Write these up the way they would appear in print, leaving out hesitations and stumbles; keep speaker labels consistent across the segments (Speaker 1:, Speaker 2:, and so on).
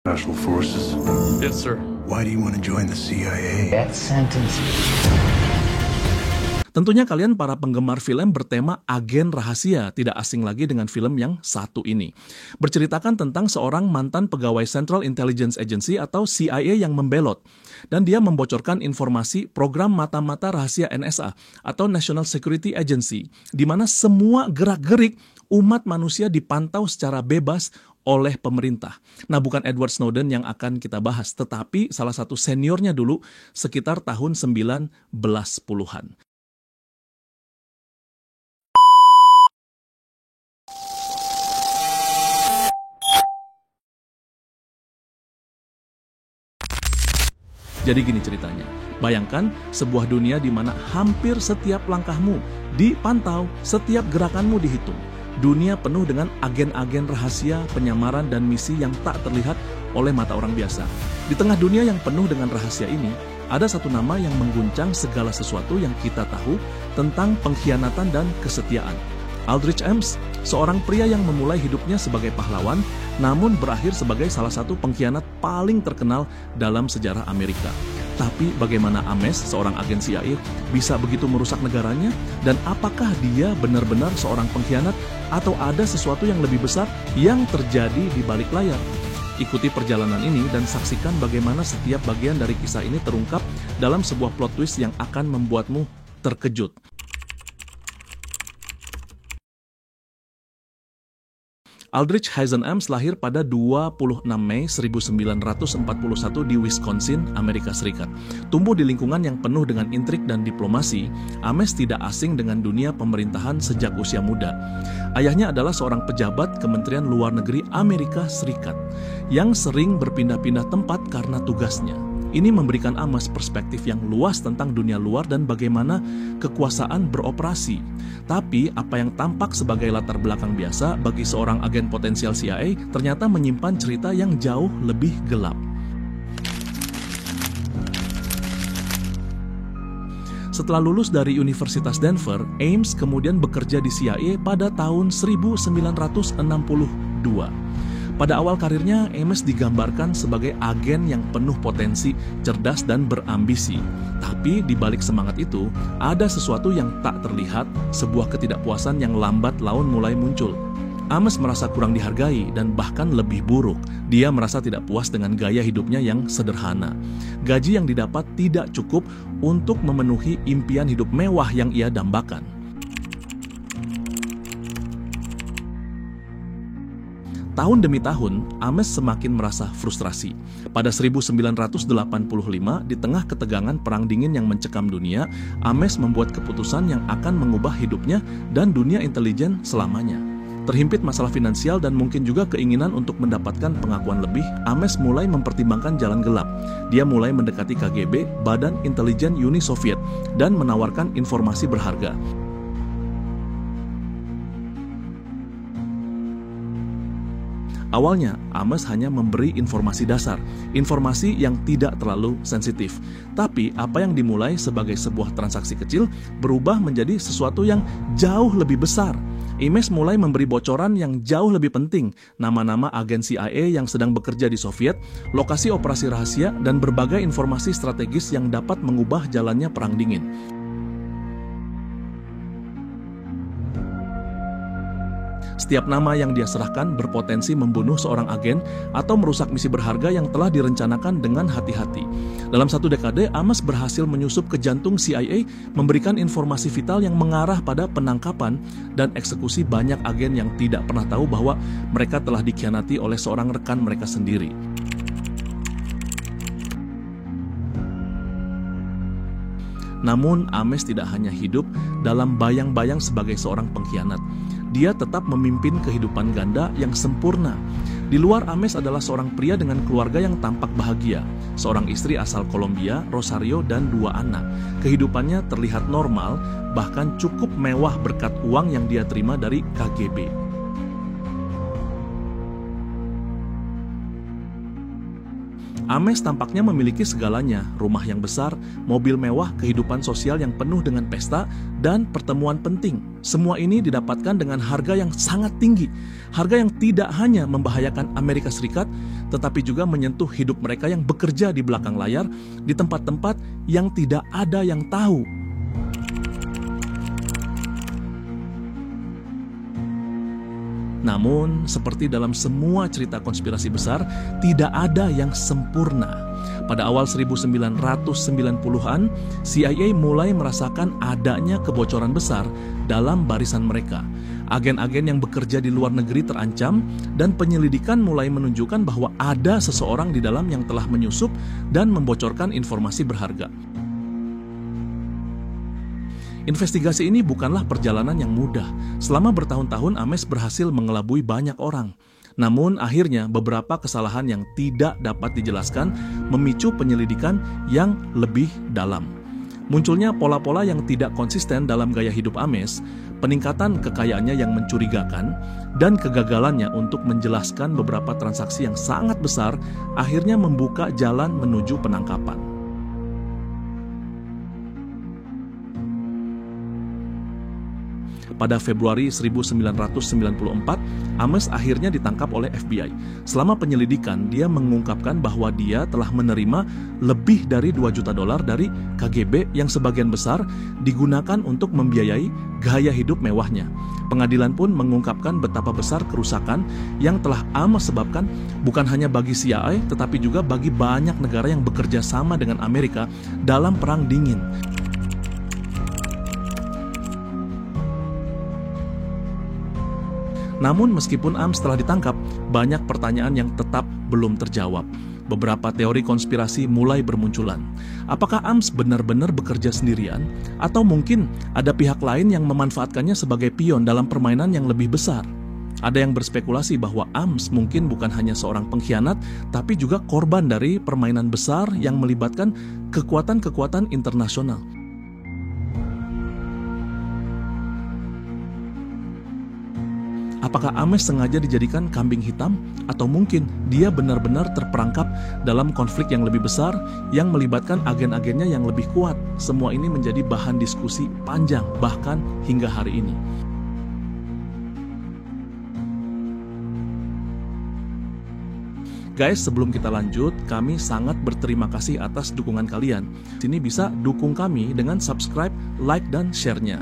Speaker 1: Special Forces.
Speaker 2: Yes, sir.
Speaker 1: Why do you want to join the CIA?
Speaker 3: That sentence.
Speaker 4: Tentunya kalian para penggemar film bertema agen rahasia tidak asing lagi dengan film yang satu ini. Berceritakan tentang seorang mantan pegawai Central Intelligence Agency atau CIA yang membelot. Dan dia membocorkan informasi program mata-mata rahasia NSA atau National Security Agency, di mana semua gerak-gerik umat manusia dipantau secara bebas oleh pemerintah. Nah, bukan Edward Snowden yang akan kita bahas, tetapi salah satu seniornya dulu sekitar tahun 1910-an. Jadi gini ceritanya, bayangkan sebuah dunia di mana hampir setiap langkahmu dipantau, setiap gerakanmu dihitung. Dunia penuh dengan agen-agen rahasia, penyamaran, dan misi yang tak terlihat oleh mata orang biasa. Di tengah dunia yang penuh dengan rahasia ini, ada satu nama yang mengguncang segala sesuatu yang kita tahu tentang pengkhianatan dan kesetiaan. Aldrich Ames, seorang pria yang memulai hidupnya sebagai pahlawan, namun berakhir sebagai salah satu pengkhianat paling terkenal dalam sejarah Amerika. Tapi bagaimana Ames, seorang agen CIA, bisa begitu merusak negaranya? Dan apakah dia benar-benar seorang pengkhianat atau ada sesuatu yang lebih besar yang terjadi di balik layar? Ikuti perjalanan ini dan saksikan bagaimana setiap bagian dari kisah ini terungkap dalam sebuah plot twist yang akan membuatmu terkejut. Aldrich Hazen Ames lahir pada 26 Mei 1941 di Wisconsin, Amerika Serikat. Tumbuh di lingkungan yang penuh dengan intrik dan diplomasi, Ames tidak asing dengan dunia pemerintahan sejak usia muda. Ayahnya adalah seorang pejabat Kementerian Luar Negeri Amerika Serikat yang sering berpindah-pindah tempat karena tugasnya. Ini memberikan Ames perspektif yang luas tentang dunia luar dan bagaimana kekuasaan beroperasi. Tapi apa yang tampak sebagai latar belakang biasa bagi seorang agen potensial CIA ternyata menyimpan cerita yang jauh lebih gelap. Setelah lulus dari Universitas Denver, Ames kemudian bekerja di CIA pada tahun 1962. Pada awal karirnya, Ames digambarkan sebagai agen yang penuh potensi, cerdas, dan berambisi. Tapi di balik semangat itu, ada sesuatu yang tak terlihat, sebuah ketidakpuasan yang lambat laun mulai muncul. Ames merasa kurang dihargai dan bahkan lebih buruk. Dia merasa tidak puas dengan gaya hidupnya yang sederhana. Gaji yang didapat tidak cukup untuk memenuhi impian hidup mewah yang ia dambakan. Tahun demi tahun, Ames semakin merasa frustrasi. Pada 1985, di tengah ketegangan perang dingin yang mencekam dunia, Ames membuat keputusan yang akan mengubah hidupnya dan dunia intelijen selamanya. Terhimpit masalah finansial dan mungkin juga keinginan untuk mendapatkan pengakuan lebih, Ames mulai mempertimbangkan jalan gelap. Dia mulai mendekati KGB, Badan Intelijen Uni Soviet, dan menawarkan informasi berharga. Awalnya, Ames hanya memberi informasi dasar, informasi yang tidak terlalu sensitif. Tapi, apa yang dimulai sebagai sebuah transaksi kecil berubah menjadi sesuatu yang jauh lebih besar. Ames mulai memberi bocoran yang jauh lebih penting, nama-nama agen CIA yang sedang bekerja di Soviet, lokasi operasi rahasia, dan berbagai informasi strategis yang dapat mengubah jalannya perang dingin. Setiap nama yang dia serahkan berpotensi membunuh seorang agen atau merusak misi berharga yang telah direncanakan dengan hati-hati. Dalam satu dekade, Ames berhasil menyusup ke jantung CIA, memberikan informasi vital yang mengarah pada penangkapan dan eksekusi banyak agen yang tidak pernah tahu bahwa mereka telah dikhianati oleh seorang rekan mereka sendiri. Namun, Ames tidak hanya hidup dalam bayang-bayang sebagai seorang pengkhianat. Dia tetap memimpin kehidupan ganda yang sempurna. Di luar, Ames adalah seorang pria dengan keluarga yang tampak bahagia. Seorang istri asal Kolombia, Rosario, dan 2 anak. Kehidupannya terlihat normal, bahkan cukup mewah berkat uang yang dia terima dari KGB. Ames tampaknya memiliki segalanya, rumah yang besar, mobil mewah, kehidupan sosial yang penuh dengan pesta, dan pertemuan penting. Semua ini didapatkan dengan harga yang sangat tinggi. Harga yang tidak hanya membahayakan Amerika Serikat, tetapi juga menyentuh hidup mereka yang bekerja di belakang layar, di tempat-tempat yang tidak ada yang tahu. Namun, seperti dalam semua cerita konspirasi besar, tidak ada yang sempurna. Pada awal 1990-an, CIA mulai merasakan adanya kebocoran besar dalam barisan mereka. Agen-agen yang bekerja di luar negeri terancam, dan penyelidikan mulai menunjukkan bahwa ada seseorang di dalam yang telah menyusup dan membocorkan informasi berharga. Investigasi ini bukanlah perjalanan yang mudah. Selama bertahun-tahun Ames berhasil mengelabui banyak orang. Namun akhirnya beberapa kesalahan yang tidak dapat dijelaskan memicu penyelidikan yang lebih dalam. Munculnya pola-pola yang tidak konsisten dalam gaya hidup Ames, peningkatan kekayaannya yang mencurigakan, dan kegagalannya untuk menjelaskan beberapa transaksi yang sangat besar akhirnya membuka jalan menuju penangkapan. Pada Februari 1994, Ames akhirnya ditangkap oleh FBI. Selama penyelidikan, dia mengungkapkan bahwa dia telah menerima lebih dari $2 juta dari KGB yang sebagian besar digunakan untuk membiayai gaya hidup mewahnya. Pengadilan pun mengungkapkan betapa besar kerusakan yang telah Ames sebabkan bukan hanya bagi CIA, tetapi juga bagi banyak negara yang bekerja sama dengan Amerika dalam Perang Dingin. Namun meskipun Ames telah ditangkap, banyak pertanyaan yang tetap belum terjawab. Beberapa teori konspirasi mulai bermunculan. Apakah Ames benar-benar bekerja sendirian? Atau mungkin ada pihak lain yang memanfaatkannya sebagai pion dalam permainan yang lebih besar? Ada yang berspekulasi bahwa Ames mungkin bukan hanya seorang pengkhianat, tapi juga korban dari permainan besar yang melibatkan kekuatan-kekuatan internasional. Apakah Ames sengaja dijadikan kambing hitam? Atau mungkin dia benar-benar terperangkap dalam konflik yang lebih besar yang melibatkan agen-agennya yang lebih kuat? Semua ini menjadi bahan diskusi panjang bahkan hingga hari ini. Guys, sebelum kita lanjut, kami sangat berterima kasih atas dukungan kalian. Sini bisa dukung kami dengan subscribe, like, dan share-nya.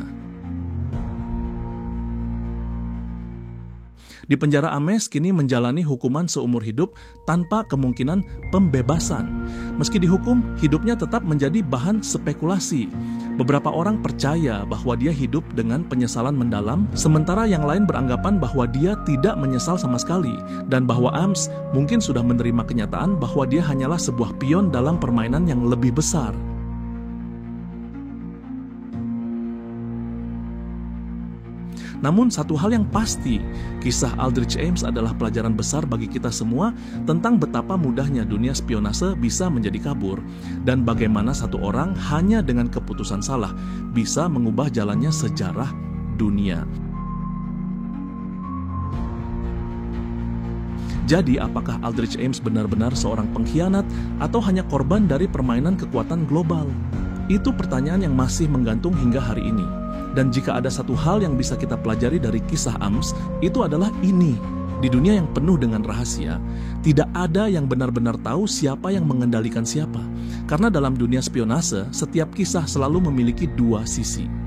Speaker 4: Di penjara Ames kini menjalani hukuman seumur hidup tanpa kemungkinan pembebasan. Meski dihukum, hidupnya tetap menjadi bahan spekulasi. Beberapa orang percaya bahwa dia hidup dengan penyesalan mendalam, sementara yang lain beranggapan bahwa dia tidak menyesal sama sekali, dan bahwa Ames mungkin sudah menerima kenyataan bahwa dia hanyalah sebuah pion dalam permainan yang lebih besar. Namun satu hal yang pasti, kisah Aldrich Ames adalah pelajaran besar bagi kita semua tentang betapa mudahnya dunia spionase bisa menjadi kabur, dan bagaimana satu orang hanya dengan keputusan salah bisa mengubah jalannya sejarah dunia. Jadi, apakah Aldrich Ames benar-benar seorang pengkhianat atau hanya korban dari permainan kekuatan global? Itu pertanyaan yang masih menggantung hingga hari ini. Dan jika ada satu hal yang bisa kita pelajari dari kisah Ames, itu adalah ini. Di dunia yang penuh dengan rahasia, tidak ada yang benar-benar tahu siapa yang mengendalikan siapa. Karena dalam dunia spionase, setiap kisah selalu memiliki dua sisi.